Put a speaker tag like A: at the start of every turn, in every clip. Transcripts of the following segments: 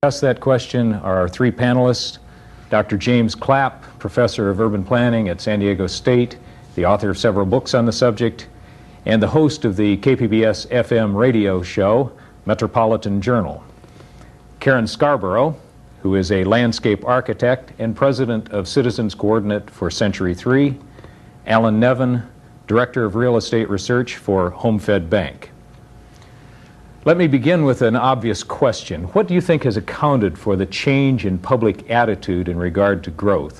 A: Ask that question are our three panelists, Dr. James Clapp, Professor of Urban Planning at San Diego State, the author of several books on the subject, and the host of the KPBS FM radio show, Metropolitan Journal. Karen Scarborough, who is a landscape architect and president of Citizens Coordinate for Century 3, Alan Nevin, Director of Real Estate Research for HomeFed Bank. Let me begin with an obvious question. What do you think has accounted for the change in public attitude in regard to growth?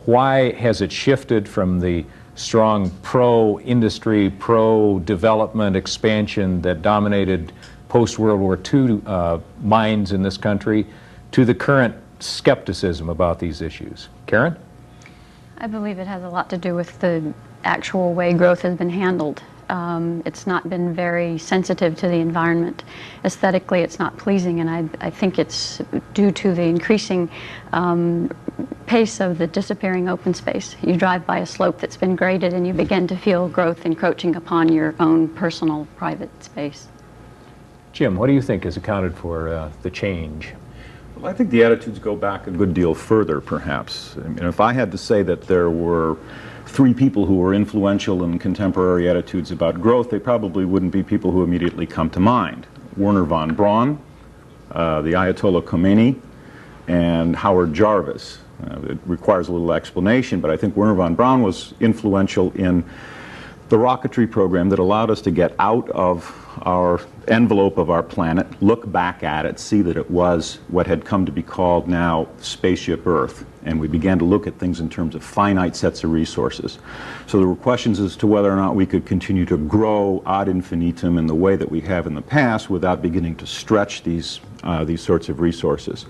A: Why has it shifted from the strong pro-industry, pro-development expansion that dominated post-World War II minds in this country to the current skepticism about these issues? Karen?
B: I believe it has a lot to do with the actual way growth has been handled. It's not been very sensitive to the environment. Aesthetically, it's not pleasing, and I think it's due to the increasing pace of the disappearing open space. You drive by a slope that's been graded, and you begin to feel growth encroaching upon your own personal, private space.
A: Jim, what do you think has accounted for the change?
C: Well, I think the attitudes go back a good deal further, perhaps. I mean, if I had to say that there were three people who were influential in contemporary attitudes about growth, they probably wouldn't be people who immediately come to mind. Wernher von Braun, the Ayatollah Khomeini, and Howard Jarvis. It requires a little explanation, but I think Wernher von Braun was influential in the rocketry program that allowed us to get out of our envelope of our planet, look back at it, see that it was what had come to be called now spaceship Earth, and we began to look at things in terms of finite sets of resources. So there were questions as to whether or not we could continue to grow ad infinitum in the way that we have in the past without beginning to stretch these sorts of resources.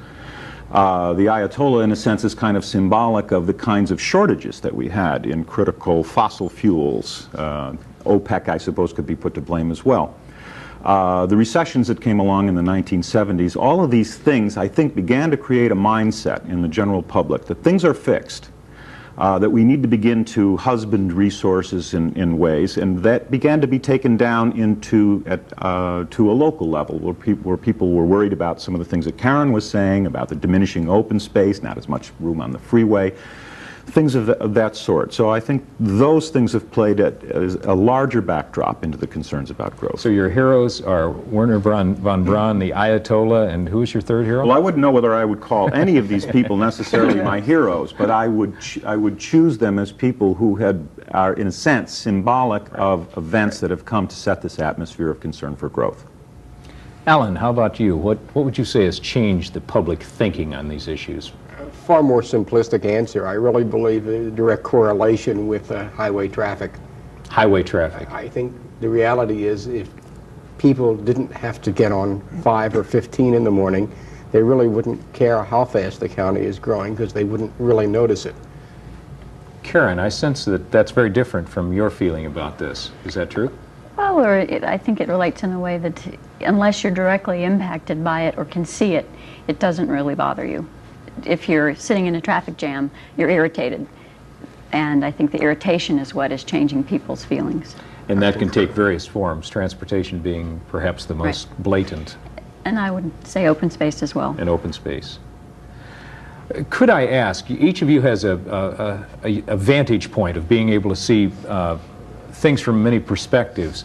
C: The Ayatollah, in a sense, is kind of symbolic of the kinds of shortages that we had in critical fossil fuels. OPEC, I suppose, could be put to blame as well. The recessions that came along in the 1970s, all of these things, I think, began to create a mindset in the general public that things are fixed, that we need to begin to husband resources in ways, and that began to be taken down into to a local level where people were worried about some of the things that Karen was saying about the diminishing open space, not as much room on the freeway, things of that sort. So I think those things have played as a larger backdrop into the concerns about growth.
A: So your heroes are Wernher von Braun, the Ayatollah, and who is your third hero?
C: Well, I wouldn't know whether I would call any of these people necessarily my heroes, but I would choose them as people who are, in a sense, symbolic of events that have come to set this atmosphere of concern for growth.
A: Alan, how about you? What would you say has changed the public thinking on these issues?
D: Far more simplistic answer. I really believe a direct correlation with highway traffic.
A: Highway traffic.
D: I think the reality is if people didn't have to get on 5 or 15 in the morning, they really wouldn't care how fast the county is growing because they wouldn't really notice it.
A: Karen, I sense that that's very different from your feeling about this. Is that true?
B: Well, I think it relates in a way that unless you're directly impacted by it or can see it, it doesn't really bother you. If you're sitting in a traffic jam, you're irritated. And I think the irritation is what is changing people's feelings.
A: And that can take various forms, transportation being perhaps the most blatant.
B: And I would say open space as well.
A: And open space. Could I ask, each of you has a vantage point of being able to see things from many perspectives.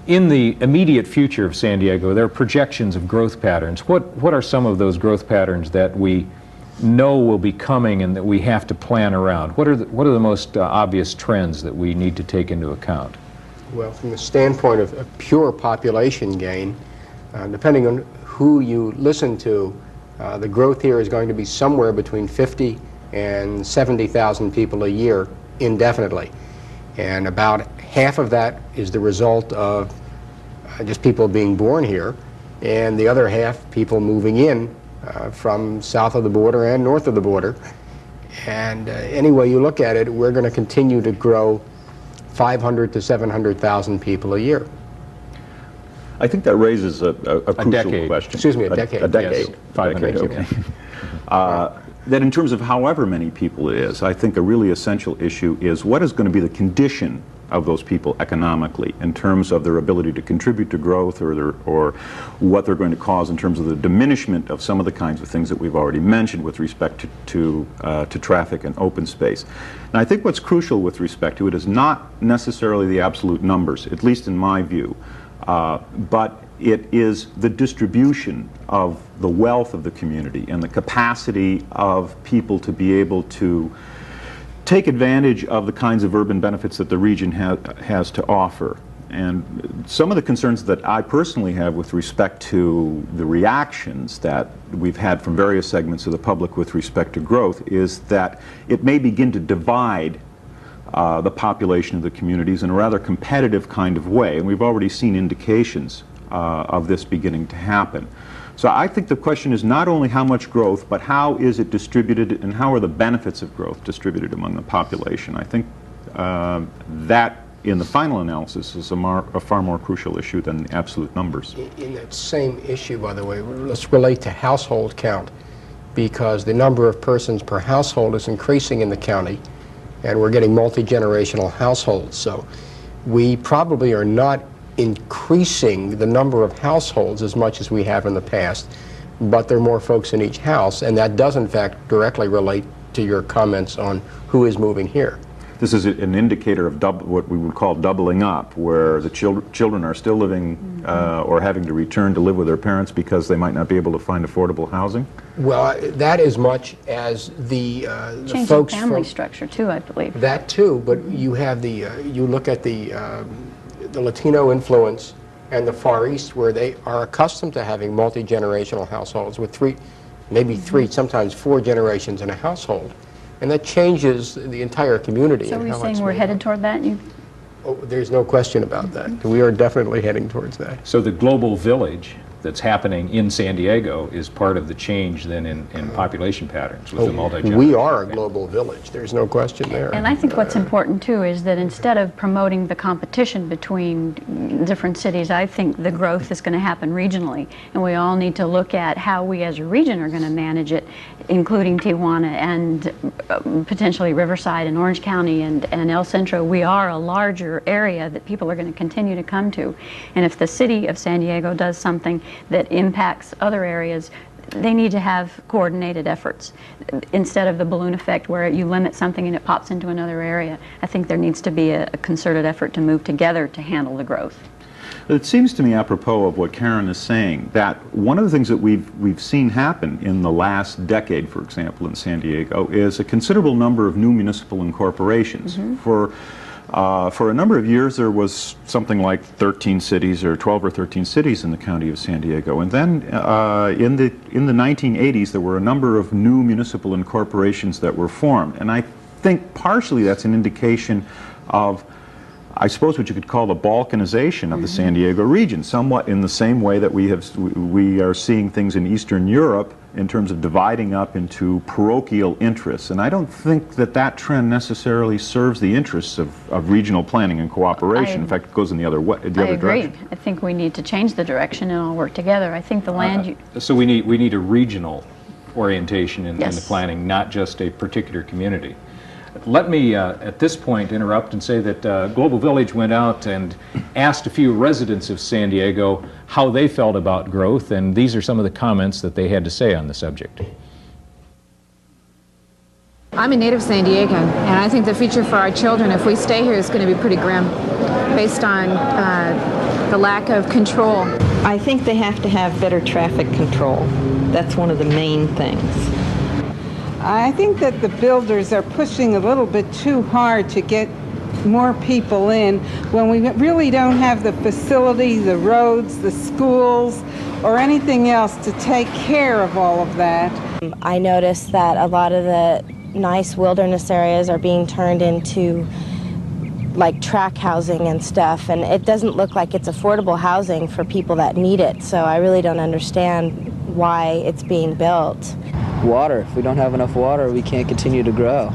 A: In the immediate future of San Diego, there are projections of growth patterns. What are some of those growth patterns that we know will be coming and that we have to plan around? What are the most obvious trends that we need to take into account?
D: Well, from the standpoint of pure population gain, depending on who you listen to, the growth here is going to be somewhere between 50 and 70,000 people a year indefinitely. And about half of that is the result of just people being born here, and the other half people moving in from south of the border and north of the border. And any way you look at it, we're going to continue to grow 500 to 700,000 people a year.
C: I think that raises a crucial question.
D: Excuse me, a decade.
C: A decade.
A: Yes, 500,
C: okay. That in terms of however many people it is, I think a really essential issue is what is going to be the condition of those people economically in terms of their ability to contribute to growth, or what they're going to cause in terms of the diminishment of some of the kinds of things that we've already mentioned with respect to traffic and open space. And I think what's crucial with respect to it is not necessarily the absolute numbers, at least in my view, but it is the distribution of the wealth of the community and the capacity of people to be able to take advantage of the kinds of urban benefits that the region has to offer. And some of the concerns that I personally have with respect to the reactions that we've had from various segments of the public with respect to growth is that it may begin to divide the population of the communities in a rather competitive kind of way. And we've already seen indications of this beginning to happen. So I think the question is not only how much growth, but how is it distributed and how are the benefits of growth distributed among the population. I think that in the final analysis is a far more crucial issue than the absolute numbers.
D: In that same issue, by the way, let's relate to household count, because the number of persons per household is increasing in the county, and we're getting multi-generational households. So we probably are not increasing the number of households as much as we have in the past, but there are more folks in each house, and that does in fact directly relate to your comments on who is moving here.
C: This is an indicator of what we would call doubling up, where the children are still living or having to return to live with their parents because they might not be able to find affordable housing?
D: Well, that as much as the
B: Changing
D: folks
B: family
D: from
B: structure too, I believe.
D: that too, but you have the you look at the Latino influence and the Far East, where they are accustomed to having multi-generational households with maybe three, sometimes 4 generations in a household. And that changes the entire community.
B: So are you saying we're headed toward that?
D: Oh, there's no question about that. We are definitely heading towards that.
A: So the global village that's happening in San Diego is part of the change then in population patterns with the multi-generational.
D: We are a global village. There's no question there.
B: And I think what's important too is that instead of promoting the competition between different cities, I think the growth is going to happen regionally. And we all need to look at how we as a region are going to manage it, including Tijuana and potentially Riverside and Orange County and El Centro. We are a larger area that people are going to continue to come to. And if the city of San Diego does something that impacts other areas, they need to have coordinated efforts instead of the balloon effect where you limit something and it pops into another area. I think there needs to be a concerted effort to move together to handle the growth.
C: It seems to me, apropos of what Karen is saying, that one of the things that we've seen happen in the last decade, for example, in San Diego, is a considerable number of new municipal incorporations. For a number of years, there was something like 13 cities or 12 or 13 cities in the county of San Diego. And then in the 1980s, there were a number of new municipal incorporations that were formed. And I think partially that's an indication of, I suppose, what you could call the balkanization of the San Diego region, somewhat in the same way that we are seeing things in Eastern Europe in terms of dividing up into parochial interests. And I don't think that that trend necessarily serves the interests of regional planning and cooperation. In fact, it goes in the other way,
B: I agree. I think we need to change the direction and all work together. I think the land...
A: So we need a regional orientation in the
B: Yes.
A: planning, not just a particular community. Let me, at this point, interrupt and say that Global Village went out and asked a few residents of San Diego how they felt about growth, and these are some of the comments that they had to say on the subject.
E: I'm a native San Diegan, and I think the future for our children, if we stay here, is going to be pretty grim, based on the lack of control.
F: I think they have to have better traffic control. That's one of the main things.
G: I think that the builders are pushing a little bit too hard to get more people in when we really don't have the facility, the roads, the schools, or anything else to take care of all of that.
H: I noticed that a lot of the nice wilderness areas are being turned into like tract housing and stuff, and it doesn't look like it's affordable housing for people that need it, so I really don't understand why it's being built.
I: Water. If we don't have enough water, we can't continue to grow.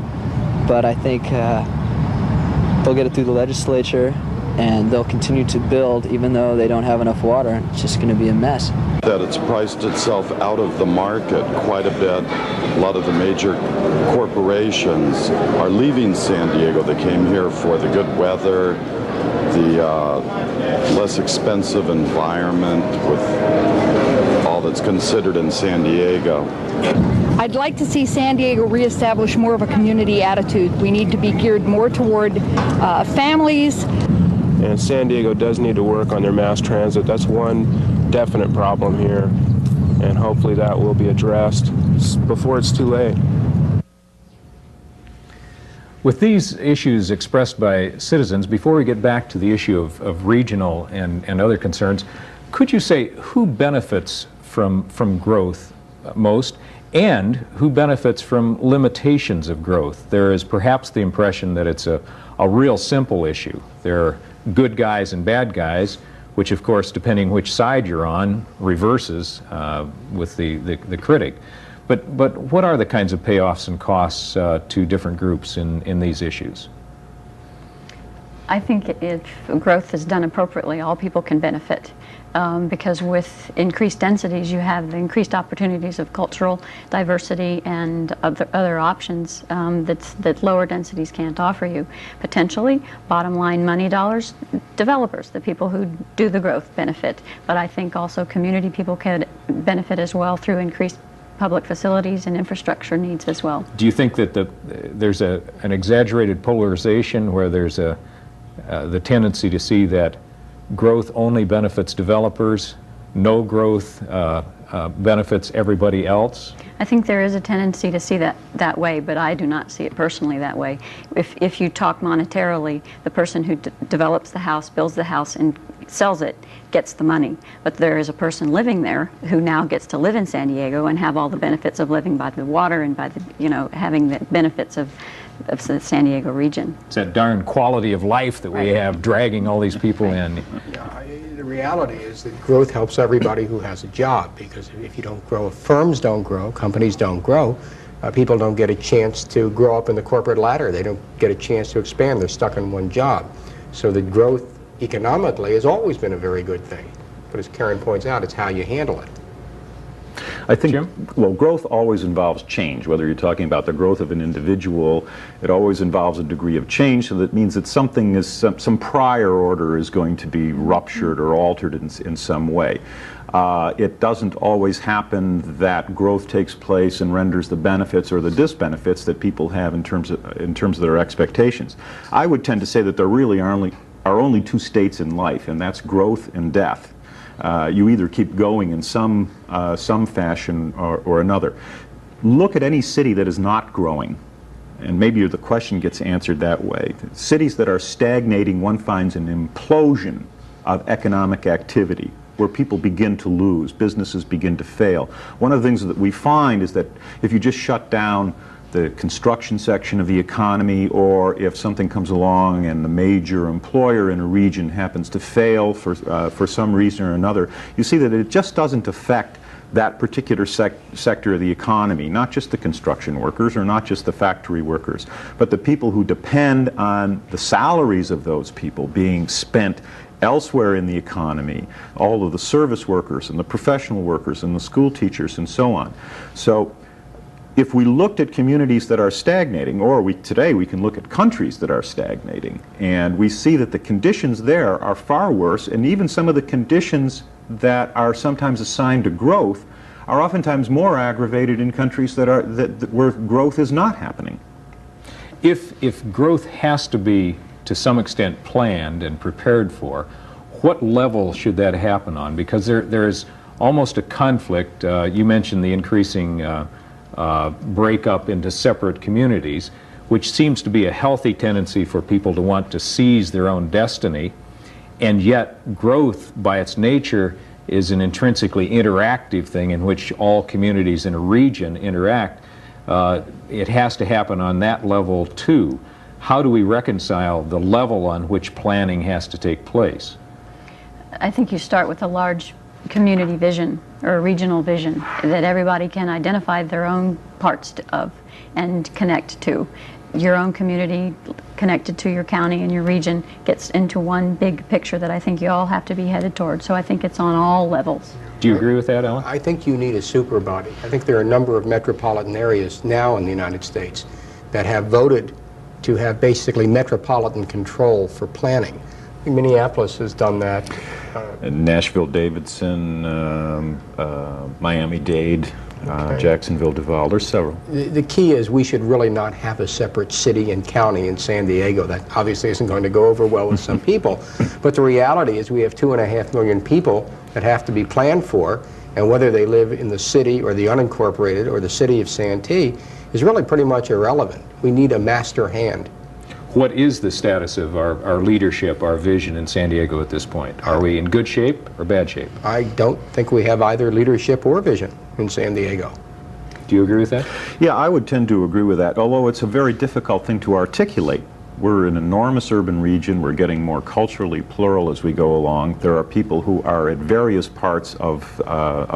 I: But I think they'll get it through the legislature, and they'll continue to build even though they don't have enough water. It's just going to be a mess.
J: That it's priced itself out of the market quite a bit. A lot of the major corporations are leaving San Diego. They came here for the good weather, the less expensive environment with all that's considered in San Diego.
K: I'd like to see San Diego reestablish more of a community attitude. We need to be geared more toward families.
L: And San Diego does need to work on their mass transit. That's one definite problem here. And hopefully that will be addressed before it's too late.
A: With these issues expressed by citizens, before we get back to the issue of regional and other concerns, could you say who benefits from growth most, and who benefits from limitations of growth? There is perhaps the impression that it's a real simple issue. There are good guys and bad guys, which of course, depending which side you're on, reverses with the critic. But what are the kinds of payoffs and costs to different groups in these issues?
B: I think if growth is done appropriately, all people can benefit. Because with increased densities, you have the increased opportunities of cultural diversity and other options that lower densities can't offer you. Potentially, bottom line money dollars, developers, the people who do the growth benefit. But I think also community people could benefit as well through increased public facilities and infrastructure needs as well.
A: Do you think that there's an exaggerated polarization where there's the tendency to see that growth only benefits developers, no growth benefits everybody else?
B: I think there is a tendency to see that way, but I do not see it personally that way. If you talk monetarily, the person who develops the house, builds the house, and sells it gets the money. But there is a person living there who now gets to live in San Diego and have all the benefits of living by the water and by the, having the benefits of the San Diego region.
A: It's that darn quality of life that we have dragging all these people in.
D: The reality is that growth helps everybody who has a job, because if you don't grow, if firms don't grow, companies don't grow, people don't get a chance to grow up in the corporate ladder. They don't get a chance to expand. They're stuck in one job. So the growth economically has always been a very good thing. But as Karen points out, it's how you handle it.
C: I think, well, growth always involves change. Whether you're talking about the growth of an individual, it always involves a degree of change, so that means that something is, some prior order is going to be ruptured or altered in some way. It doesn't always happen that growth takes place and renders the benefits or the disbenefits that people have in terms of their expectations. I would tend to say that there really are only two states in life, and that's growth and death. You either keep going in some fashion or another. Look at any city that is not growing, and maybe the question gets answered that way. Cities that are stagnating, one finds an implosion of economic activity, where people begin to lose, businesses begin to fail. One of the things that we find is that if you just shut down the construction section of the economy, or if something comes along and the major employer in a region happens to fail for some reason or another, you see that it just doesn't affect that particular sector of the economy, not just the construction workers or not just the factory workers, but the people who depend on the salaries of those people being spent elsewhere in the economy, all of the service workers and the professional workers and the school teachers and so on. So if we looked at communities that are stagnating, or today we can look at countries that are stagnating, and we see that the conditions there are far worse, and even some of the conditions that are sometimes assigned to growth are oftentimes more aggravated in countries where growth is not happening.
A: If growth has to be to some extent planned and prepared for, what level should that happen on? Because there is almost a conflict. You mentioned the increasing breakup into separate communities, which seems to be a healthy tendency for people to want to seize their own destiny, and yet growth by its nature is an intrinsically interactive thing in which all communities in a region interact. It has to happen on that level too. How do we reconcile the level on which planning has to take place?
B: I think you start with a large community vision or a regional vision that everybody can identify their own parts of and connect to. Your own community connected to your county and your region gets into one big picture that I think you all have to be headed toward. So I think it's on all levels.
A: Do you agree with that, Ellen?
D: I think you need a super body. I think there are a number of metropolitan areas now in the United States that have voted to have basically metropolitan control for planning. I think Minneapolis has done that.
C: Nashville, Davidson, Miami-Dade, Jacksonville, Duval. There's several.
D: The key is we should really not have a separate city and county in San Diego. That obviously isn't going to go over well with some people. But the reality is we have 2.5 million people that have to be planned for, and whether they live in the city or the unincorporated or the city of Santee is really pretty much irrelevant. We need a master hand.
A: What is the status of our leadership, our vision in San Diego at this point? Are we in good shape or bad shape?
D: I don't think we have either leadership or vision in San Diego.
A: Do you agree with that?
C: Yeah, I would tend to agree with that, although it's a very difficult thing to articulate. We're an enormous urban region. We're getting more culturally plural as we go along. There are people who are at various parts of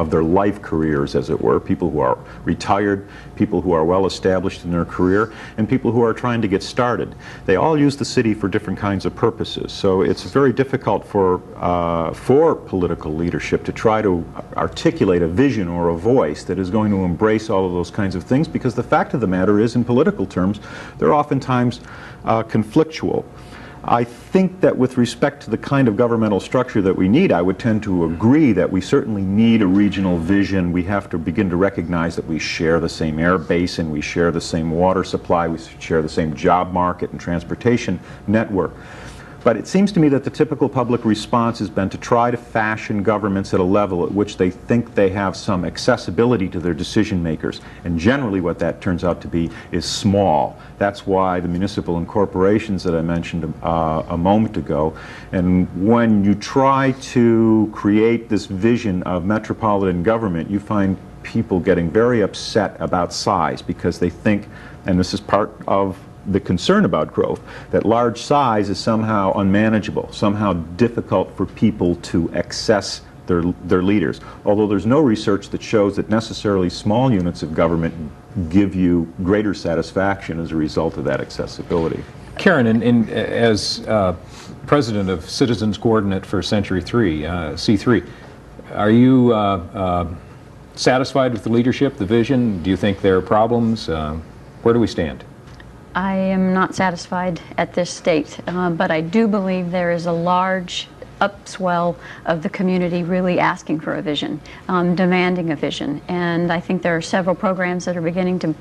C: their life careers, as it were, people who are retired, people who are well established in their career, and people who are trying to get started. They all use the city for different kinds of purposes, so it's very difficult for political leadership to try to articulate a vision or a voice that is going to embrace all of those kinds of things, because the fact of the matter is, in political terms, they're oftentimes conflictual. I think that with respect to the kind of governmental structure that we need, I would tend to agree that we certainly need a regional vision. We have to begin to recognize that we share the same air basin, we share the same water supply, we share the same job market and transportation network. But it seems to me that the typical public response has been to try to fashion governments at a level at which they think they have some accessibility to their decision makers. And generally what that turns out to be is small. That's why the municipal and corporations that I mentioned a moment ago. And when you try to create this vision of metropolitan government, you find people getting very upset about size, because they think, and this is part of the concern about growth, that large size is somehow unmanageable, somehow difficult for people to access their leaders. Although there's no research that shows that necessarily small units of government give you greater satisfaction as a result of that accessibility.
A: Karen, as president of Citizens Coordinate for Century 3, C3, are you satisfied with the leadership, the vision? Do you think there are problems? Where do we stand?
B: I am not satisfied at this state, but I do believe there is a large upswell of the community really asking for a vision, demanding a vision. And I think there are several programs that are beginning to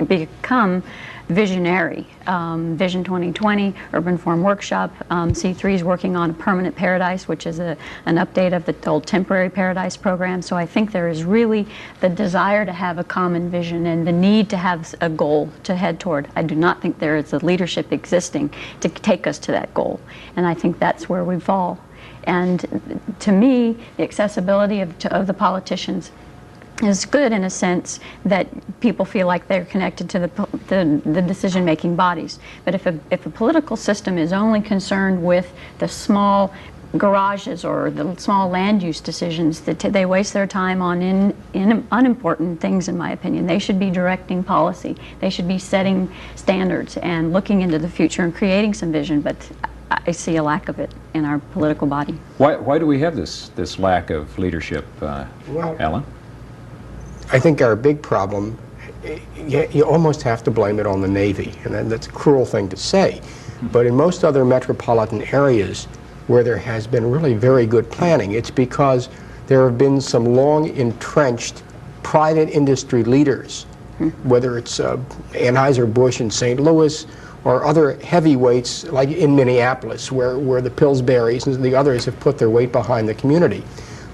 B: become visionary. Vision 2020, Urban Form Workshop, C3 is working on a Permanent Paradise, which is an update of the old Temporary Paradise program. So I think there is really the desire to have a common vision and the need to have a goal to head toward. I do not think there is a leadership existing to take us to that goal. And I think that's where we fall. And to me, the accessibility of the politicians is good in a sense that people feel like they're connected to the decision-making bodies. But if a political system is only concerned with the small garages or the small land use decisions, that they waste their time on unimportant things, in my opinion. They should be directing policy. They should be setting standards and looking into the future and creating some vision, but I see a lack of it in our political body.
A: Why do we have this lack of leadership, Alan?
D: I think our big problem, you almost have to blame it on the Navy, and that's a cruel thing to say, but in most other metropolitan areas where there has been really very good planning, it's because there have been some long entrenched private industry leaders, whether it's Anheuser-Busch in St. Louis or other heavyweights like in Minneapolis, where the Pillsburys and the others have put their weight behind the community.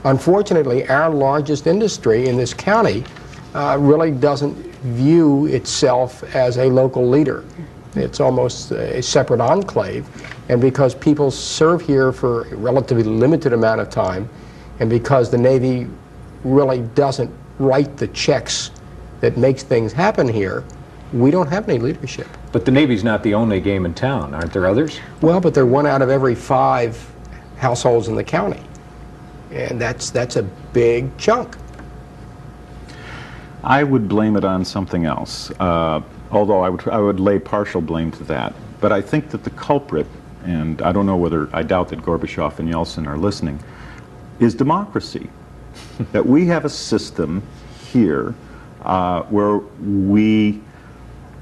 D: Unfortunately, our largest industry in this county really doesn't view itself as a local leader. It's almost a separate enclave, and because people serve here for a relatively limited amount of time, and because the Navy really doesn't write the checks that makes things happen here, we don't have any leadership.
A: But the Navy's not the only game in town. Aren't there others?
D: Well, but they're 1 out of every 5 households in the county. And that's a big chunk.
C: I would blame it on something else, although I would lay partial blame to that. But I think that the culprit, and I don't know whether, I doubt that Gorbachev and Yeltsin are listening, is democracy. That we have a system here where we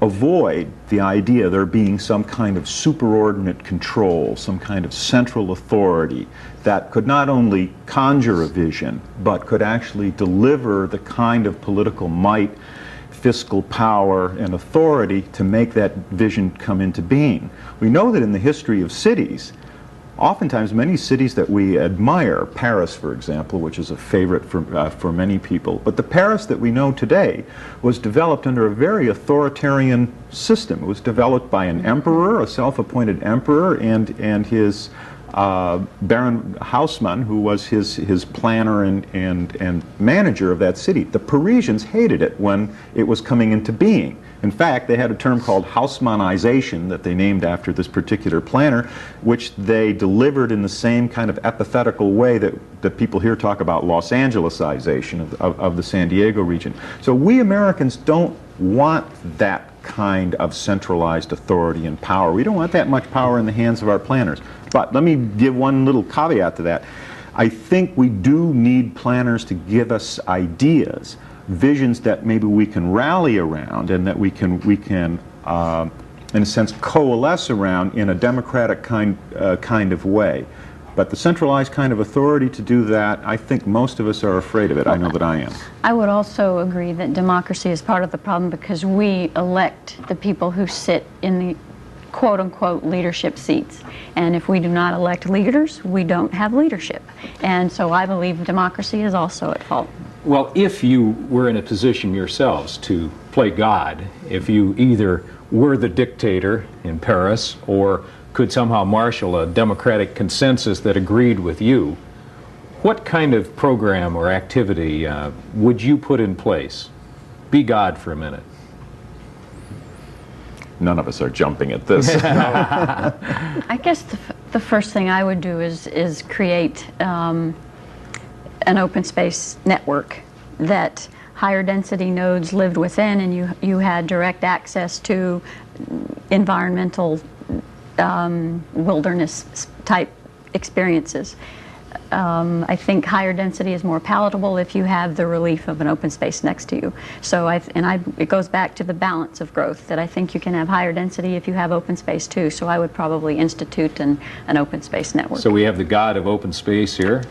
C: avoid the idea there being some kind of superordinate control, some kind of central authority that could not only conjure a vision, but could actually deliver the kind of political might, fiscal power, and authority to make that vision come into being. We know that in the history of cities, oftentimes many cities that we admire, Paris for example, which is a favorite for many people, but the Paris that we know today was developed under a very authoritarian system. It was developed by an emperor, a self-appointed emperor, and his Baron Haussmann, who was his planner and manager of that city. The Parisians hated it when it was coming into being. In fact, they had a term called Haussmannization that they named after this particular planner, which they delivered in the same kind of epithetical way that people here talk about Los Angelesization of the San Diego region. So we Americans don't want that kind of centralized authority and power. We don't want that much power in the hands of our planners. But let me give one little caveat to that. I think we do need planners to give us ideas, visions that maybe we can rally around and that we can in a sense coalesce around in a democratic kind of way. But the centralized kind of authority to do that, I think most of us are afraid of it. I know that I am.
B: I would also agree that democracy is part of the problem because we elect the people who sit in the quote-unquote leadership seats. And if we do not elect leaders, we don't have leadership. And so I believe democracy is also at fault.
A: Well, if you were in a position yourselves to play God, if you either were the dictator in Paris or could somehow marshal a democratic consensus that agreed with you, what kind of program or activity would you put in place? Be God for a minute.
C: None of us are jumping at this.
B: I guess the first thing I would do is create an open space network that higher density nodes lived within, and you had direct access to environmental wilderness type experiences. I think higher density is more palatable if you have the relief of an open space next to you. So it goes back to the balance of growth, that I think you can have higher density if you have open space too. So I would probably institute an open space network.
A: So we have the God of open space here.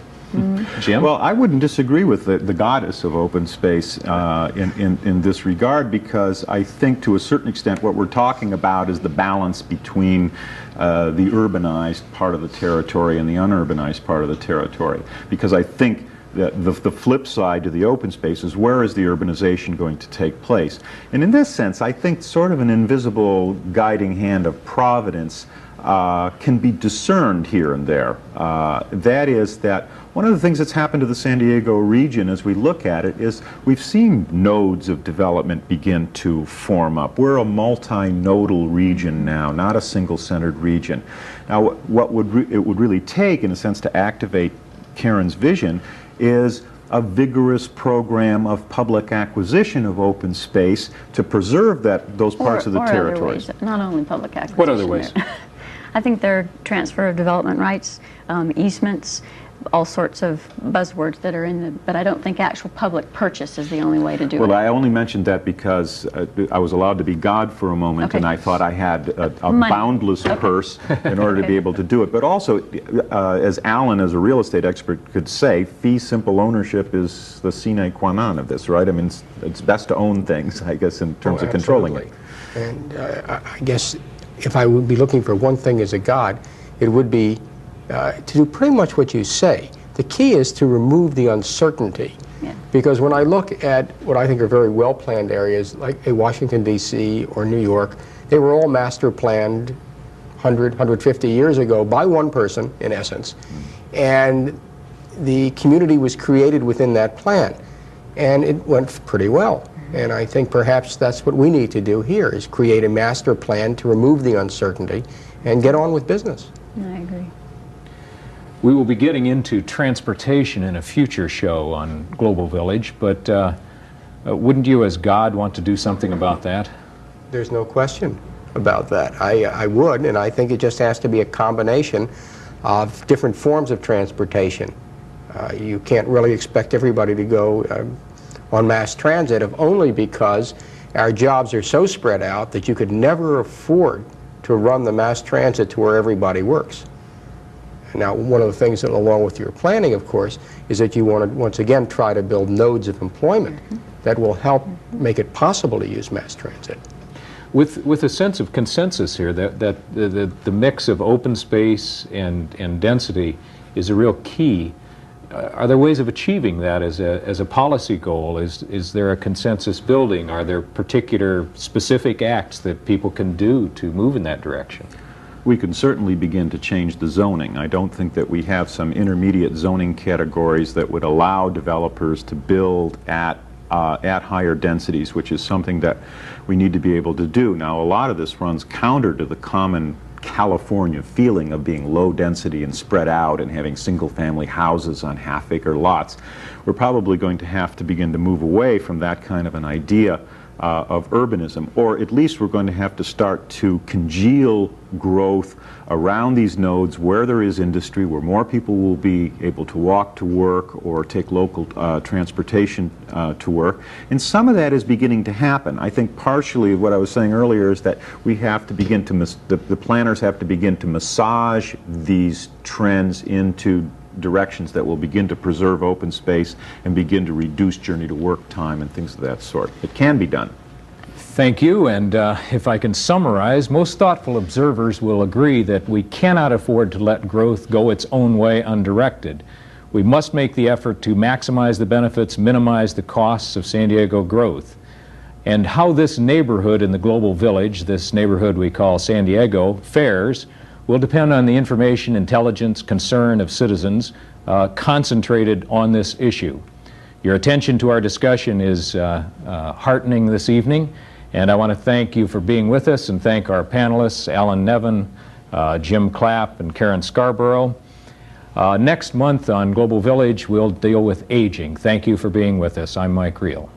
A: Jim?
C: Well, I wouldn't disagree with the goddess of open space in this regard, because I think to a certain extent what we're talking about is the balance between the urbanized part of the territory and the unurbanized part of the territory. Because I think that the flip side to the open space is, where is the urbanization going to take place? And in this sense, I think sort of an invisible guiding hand of providence can be discerned here and there. That is that one of the things that's happened to the San Diego region as we look at it is we've seen nodes of development begin to form up. We're a multi-nodal region now, not a single-centered region. Now, what it would really take, in a sense, to activate Karen's vision is a vigorous program of public acquisition of open space to preserve those parts of the territory.
B: Other ways, not only public acquisition.
A: What other ways?
B: I think there are transfer of development rights, easements, all sorts of buzzwords that are in the, but I don't think actual public purchase is the only way to do it.
C: Well, I only mentioned that because I was allowed to be God for a moment, and I thought I had a boundless purse in order to be able to do it. But also, as Alan, as a real estate expert, could say, fee simple ownership is the sine qua non of this, right? I mean, it's best to own things, I guess, in terms of controlling it.
D: And I guess if I would be looking for one thing as a God, it would be to do pretty much what you say. The key is to remove the uncertainty. Yeah. Because when I look at what I think are very well-planned areas, like Washington, D.C. or New York, they were all master planned 100, 150 years ago by one person, in essence. And the community was created within that plan. And it went pretty well. And I think perhaps that's what we need to do here, is create a master plan to remove the uncertainty and get on with business.
B: I agree.
A: We will be getting into transportation in a future show on Global Village, but wouldn't you as God want to do something about that?
D: There's no question. about that. I would, and I think it just has to be a combination of different forms of transportation. You can't really expect everybody to go on mass transit, if only because our jobs are so spread out that you could never afford to run the mass transit to where everybody works. Now, one of the things that, along with your planning, of course, is that you want to, once again, try to build nodes of employment that will help make it possible to use mass transit.
A: With a sense of consensus here, that the mix of open space and density is a real key, are there ways of achieving that as a policy goal? Is there a consensus building? Are there particular specific acts that people can do to move in that direction?
C: We can certainly begin to change the zoning. I don't think that we have some intermediate zoning categories that would allow developers to build at higher densities, which is something that we need to be able to do. Now, a lot of this runs counter to the common California feeling of being low density and spread out and having single-family houses on half-acre lots. We're probably going to have to begin to move away from that kind of an idea of urbanism, or at least we're going to have to start to congeal growth around these nodes where there is industry, where more people will be able to walk to work or take local transportation to work. And some of that is beginning to happen. I think partially what I was saying earlier is that we have to begin to, the planners have to begin to massage these trends into directions that will begin to preserve open space and begin to reduce journey to work time and things of that sort. It can be done.
A: Thank you, and if I can summarize, most thoughtful observers will agree that we cannot afford to let growth go its own way undirected. We must make the effort to maximize the benefits, minimize the costs of San Diego growth. And how this neighborhood in the global village, this neighborhood we call San Diego, fares will depend on the information, intelligence, concern of citizens concentrated on this issue. Your attention to our discussion is heartening this evening, and I want to thank you for being with us and thank our panelists, Alan Nevin, Jim Clapp, and Karen Scarborough. Next month on Global Village, we'll deal with aging. Thank you for being with us. I'm Mike Reel.